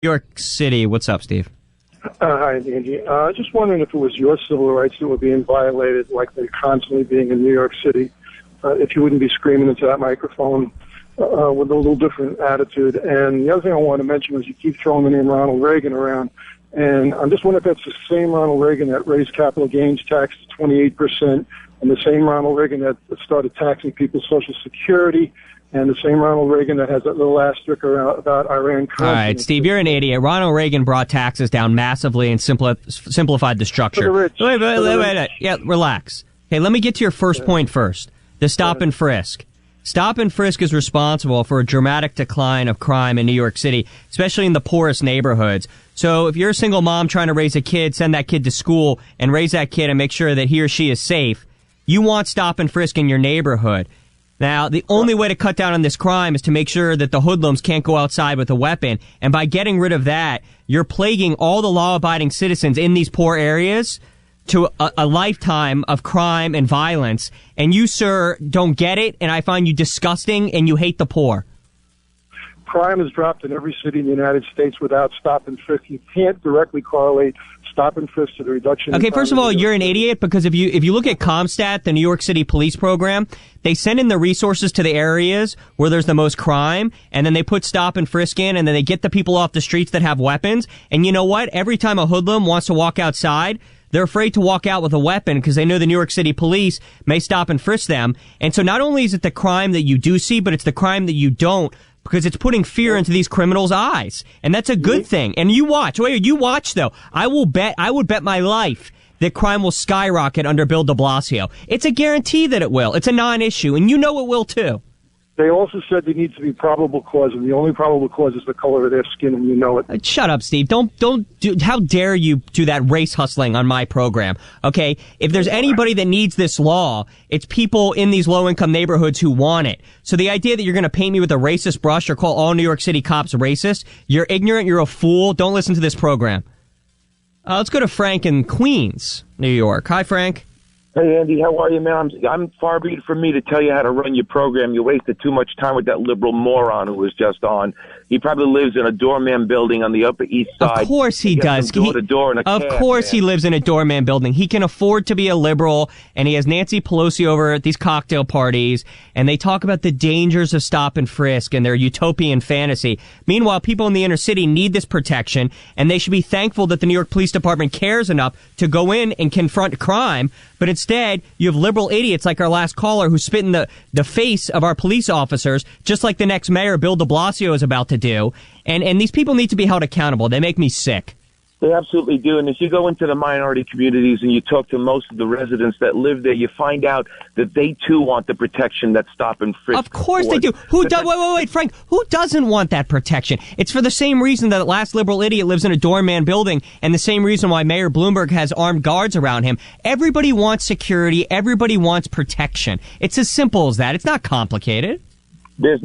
New York City. What's up, Steve? Hi, Andy. Just wondering if it was your civil rights that were being violated, like they're constantly being in New York City, if you wouldn't be screaming into that microphone with a little different attitude. And the other thing I wanted to mention was you keep throwing the name Ronald Reagan around, and I'm just wondering if that's the same Ronald Reagan that raised capital gains tax to 28%, and the same Ronald Reagan that started taxing people's Social Security, and the same Ronald Reagan that has that little asterisk about Iran. All right, Steve, you're an idiot. Ronald Reagan brought taxes down massively and simplified the structure. For the rich. Wait. Yeah, relax. Okay, let me get to your first point first. The stop and frisk. Stop and frisk is responsible for a dramatic decline of crime in New York City, especially in the poorest neighborhoods. So if you're a single mom trying to raise a kid, send that kid to school and raise that kid and make sure that he or she is safe, you want stop and frisk in your neighborhood. Now, the only way to cut down on this crime is to make sure that the hoodlums can't go outside with a weapon. And by getting rid of that, you're plaguing all the law-abiding citizens in these poor areas to a lifetime of crime and violence. And you, sir, don't get it, and I find you disgusting, and you hate the poor. Crime has dropped in every city in the United States without stop and frisk. You can't directly correlate stop and frisk to the reduction. Okay, first of all, you're an idiot, because if you look at CompStat, the New York City police program, they send in the resources to the areas where there's the most crime, and then they put stop and frisk in, and then they get the people off the streets that have weapons. And you know what? Every time a hoodlum wants to walk outside, they're afraid to walk out with a weapon because they know the New York City police may stop and frisk them. And so not only is it the crime that you do see, but it's the crime that you don't, because it's putting fear into these criminals' eyes. And that's a good thing. And you watch. Wait, you watch, though. I would bet my life that crime will skyrocket under Bill de Blasio. It's a guarantee that it will. It's a non-issue, and you know it will, too. They also said there needs to be probable cause, and the only probable cause is the color of their skin, and you know it. Shut up, Steve. Don't do, how dare you do that race hustling on my program, okay? If there's anybody that needs this law, it's people in these low-income neighborhoods who want it. So the idea that you're going to paint me with a racist brush or call all New York City cops racist, you're ignorant, you're a fool. Don't listen to this program. Let's go to Frank in Queens, New York. Hi, Frank. Hey, Andy, how are you, man? I'm far be it from me to tell you how to run your program. You wasted too much time with that liberal moron who was just on. He probably lives in a doorman building on the Upper East Side. Of course he does. Door to door in a of cab, course man. He lives in a doorman building. He can afford to be a liberal, and he has Nancy Pelosi over at these cocktail parties, and they talk about the dangers of stop and frisk and their utopian fantasy. Meanwhile, people in the inner city need this protection, and they should be thankful that the New York Police Department cares enough to go in and confront crime. But instead, you have liberal idiots like our last caller who spit in the face of our police officers, just like the next mayor, Bill de Blasio, is about to do. And these people need to be held accountable. They make me sick. They absolutely do. And if you go into the minority communities and you talk to most of the residents that live there, you find out that they, too, want the protection that stop and frisk. Of course they do. Wait, Frank. Who doesn't want that protection? It's for the same reason that last liberal idiot lives in a doorman building, and the same reason why Mayor Bloomberg has armed guards around him. Everybody wants security. Everybody wants protection. It's as simple as that. It's not complicated. There's